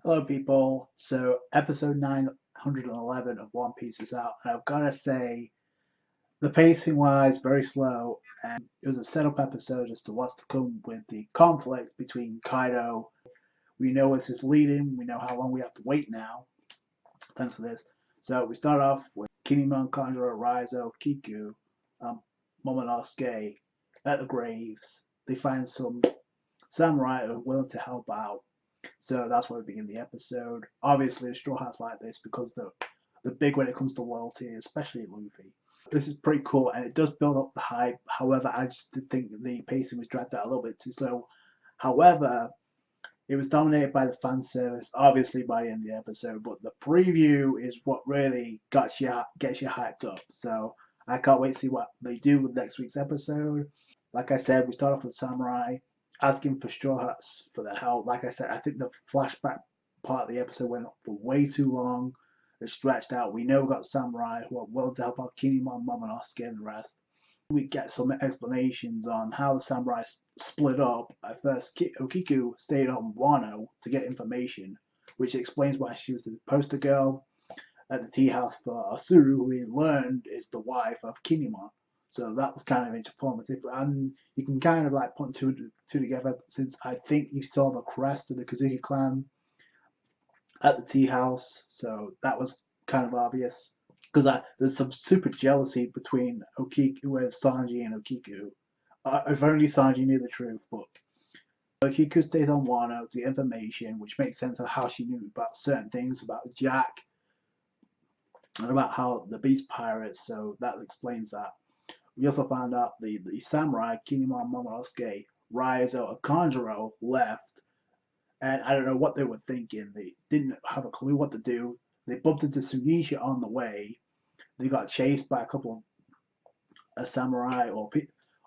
Hello, people. So, episode 911 of One Piece is out, and I've got to say, the pacing wise, very slow, and it was a setup episode as to what's to come with the conflict between Kaido. We know where this is leading, we know how long we have to wait now, thanks to this. So, we start off with Kinemon, Kanjuro, Raizo, Kiku, um, Momonosuke at the graves. They find some samurai who are willing to help out. So that's where we begin the episode. Obviously, the Straw Hats like this because they're big when it comes to loyalty, especially Luffy. This is pretty cool, and it does build up the hype. However, I just did think the pacing was dragged out a little bit too slow. However, it was dominated by the fan service, obviously by the end of the episode. But the preview is what really gets you hyped up. So I can't wait to see what they do with next week's episode. Like I said, we start off with Samurai asking for Straw Hats for their help. Like I said, I think the flashback part of the episode went on for way too long. It's stretched out. We know we've got Samurai who are willing to help out Kinemon, Momonosuke, and the rest. We get some explanations on how the samurai split up. At first, Okiku stayed on Wano to get information, which explains why she was the poster girl at the tea house for Asuru, who we learned is the wife of Kinemon. So that was kind of informative, and you can kind of like put two together since I think you saw the crest of the Kazuki clan at the tea house, so that was kind of obvious. Because there's some super jealousy between Okiku, with Sanji and Okiku. If only Sanji knew the truth, but Okiku stays on Wano to get information, which makes sense of how she knew about certain things about Jack and about how the Beast Pirates, so that explains that. We also found out the samurai, Kinemon, Momonosuke, Raizo, and Kanjuro left, and I don't know what they were thinking. They didn't have a clue what to do. They bumped into Sunisha on the way. They got chased by a couple of samurai or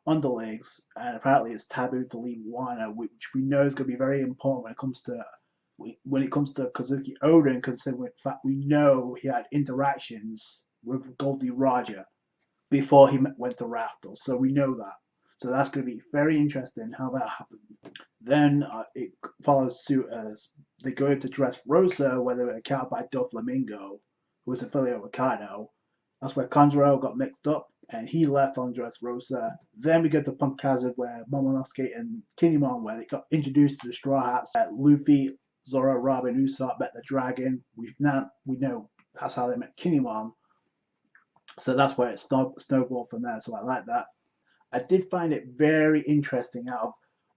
underlings, and apparently it's taboo to leave Wano, which we know is going to be very important when it comes to Kazuki Oden, considering the fact we know he had interactions with Goldie Roger before he went to Raftel, so we know that. So that's going to be very interesting how that happened. Then it follows suit as they go to Dressrosa, where they were encountered by Doflamingo, who was affiliated with Kaido. That's where Kanjuro got mixed up, and he left on Dressrosa. Then we get to Punk Hazard, where Momonosuke and Kinemon, where they got introduced to the Straw Hats. Luffy, Zoro, Robin, Usopp met the dragon. We know that's how they met Kinemon. So that's where it snowballed from there. So I like that. I did find it very interesting.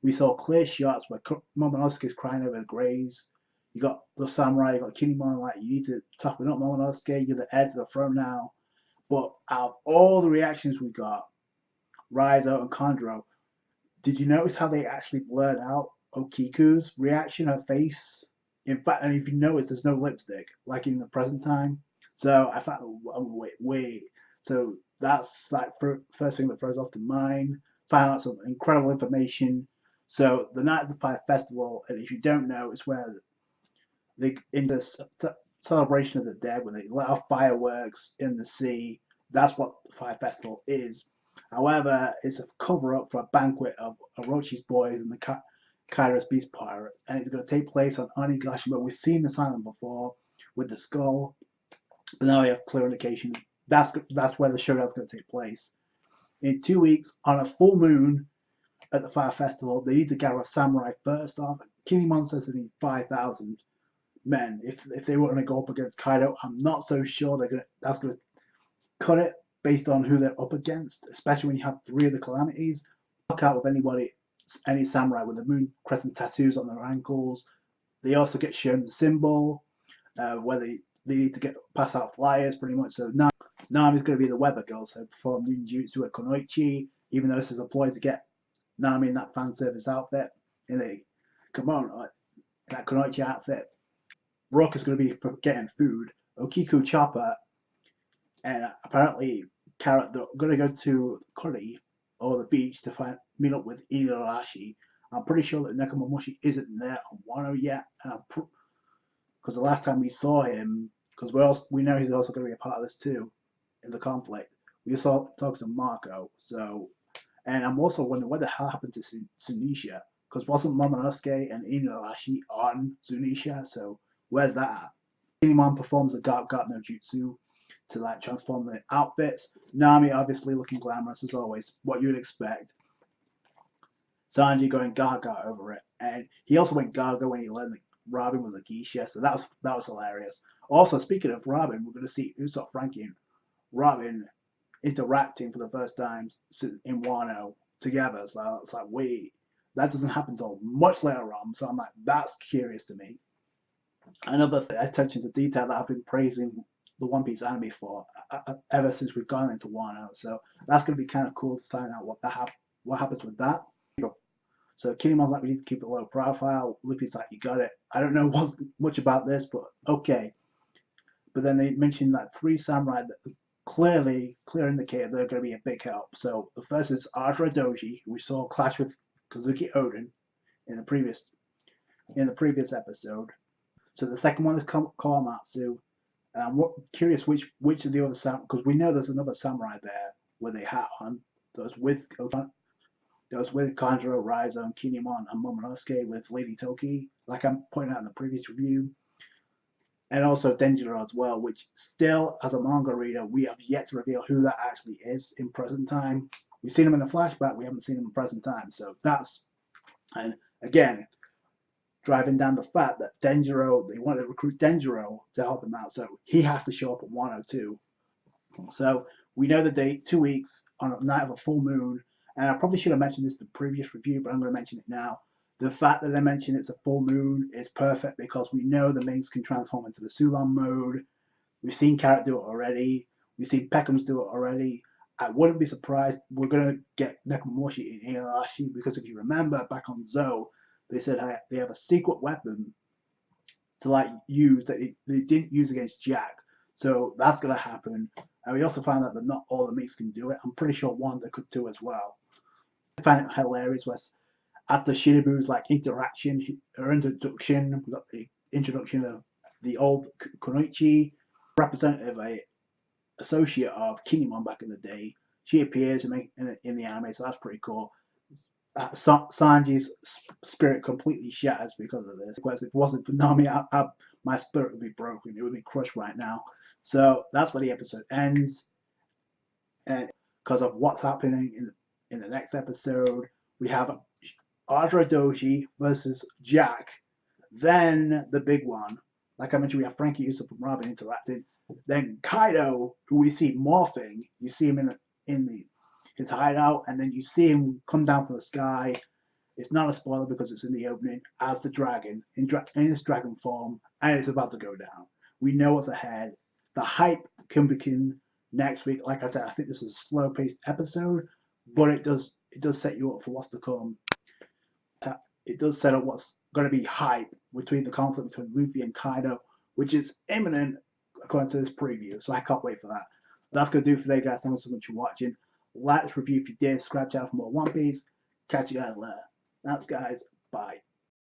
We saw clear shots where Momonosuke is crying over the graves. You got the samurai, you got Kinemon, like, you need to toughen up, Momonosuke. You're the heir to the throne now. But out of all the reactions we got, Raizo and Kanjuro, did you notice how they actually blurred out Okiku's reaction, her face? In fact, and if you notice, there's no lipstick, like in the present time. So I thought, oh, wait. So that's like first thing that throws off the mind. Found out some incredible information. So the night of the Fire Festival, and if you don't know, it's where they in this celebration of the dead when they let off fireworks in the sea. That's what the Fire Festival is. However, it's a cover up for a banquet of Orochi's boys and the Kaido's Beast Pirates, and it's going to take place on Onigashima. We've seen this island before with the skull, but now we have clear indication that's where the showdown's going to take place. In 2 weeks, on a full moon at the Fire Festival, they need to gather a samurai first off. Kinemon says they need 5,000 men. If they were going to go up against Kaido, I'm not so sure that's going to cut it based on who they're up against, especially when you have 3 of the calamities. Look out with any samurai with the moon crescent tattoos on their ankles. They also get shown the symbol, where they need to pass out flyers pretty much. So Nami's going to be the weather girl, so perform ninjutsu at Kunoichi, even though this is a ploy to get Nami in that fan service outfit, in the kimono, that Kunoichi outfit. Rock is going to be getting food. Okiku, Chopper, and apparently Carrot, they're going to go to Kuri or the beach to meet up with Inuyasha. I'm pretty sure that Nekomamushi isn't there on Wano yet, because the last time we saw him, because we know he's also going to be a part of this too, in the conflict. We saw talks to Marco, so, and I'm also wondering what the hell happened to Sunisha, because wasn't Momonosuke and Inuyasha on Sunisha? So Where's that at? Kinemon performs the Garp Garp no Jutsu to like transform the outfits. Nami obviously looking glamorous as always, what you would expect. Sanji going gaga over it, and he also went gaga when he learned that Robin was a geisha, so that was hilarious. Also, speaking of Robin, we're going to see Usopp, Frankie, and Robin interacting for the first time in Wano together. So it's like, wait, that doesn't happen until much later on. So I'm like, that's curious to me. Another attention to detail that I've been praising the One Piece anime for ever since we've gone into Wano. So that's going to be kind of cool to find out what happens with that. So Kinemon's like, we need to keep it low profile. Luffy's like, you got it. I don't know much about this, but okay. But then they mentioned that 3 samurai that clear indicated they're going to be a big help. So the first is Arjura Doji, who we saw clash with Kazuki Oden in the previous episode. So the second one is Kawamatsu. And I'm curious which of the other samurai, because we know there's another samurai there with a hat on. That was with Kanjuro, Raizo, and Kinemon, and Momonosuke with Lady Toki, like I'm pointing out in the previous review. And also Denjiro as well, which still, as a manga reader, we have yet to reveal who that actually is in present time. We've seen him in the flashback, we haven't seen him in present time. So that's, and again, driving down the fact that Denjiro, they want to recruit Denjiro to help him out. So he has to show up at 102. So we know the date, 2 weeks, on a night of a full moon. And I probably should have mentioned this in the previous review, but I'm going to mention it now. The fact that they mention it's a full moon is perfect because we know the Minks can transform into the Sulan mode. We've seen Carrot do it already. We've seen Peckham's do it already. I wouldn't be surprised we're going to get Nekomamushi in Inuyasha because if you remember back on Zou, they said they have a secret weapon to like use that they didn't use against Jack. So that's going to happen. And we also found out that not all the Minks can do it. I'm pretty sure one they could do as well. I find it hilarious was after Shinobu's like introduction, we got the introduction of the old Kunoichi, representative, a associate of Kinemon back in the day. She appears in the anime, so that's pretty cool. Sanji's spirit completely shatters because of this. Because if it wasn't for Nami, my spirit would be broken. It would be crushed right now. So that's where the episode ends. And because of what's happening in the next episode, we have Arjura Doji versus Jack. Then the big one, like I mentioned, we have Frankie, Usopp, and Robin interacting. Then Kaido, who we see morphing. You see him in his hideout, and then you see him come down from the sky. It's not a spoiler because it's in the opening as the dragon in his dragon form, and it's about to go down. We know what's ahead. The hype can begin next week. Like I said, I think this is a slow-paced episode, but it does set you up for what's to come. It does set up what's going to be hype between the conflict between Luffy and Kaido, which is imminent according to this preview. So I can't wait for that. That's going to do for today, guys. Thank you so much for watching. Like this review if you did. Subscribe to for more One Piece. Catch you guys later. Thanks, guys. Bye.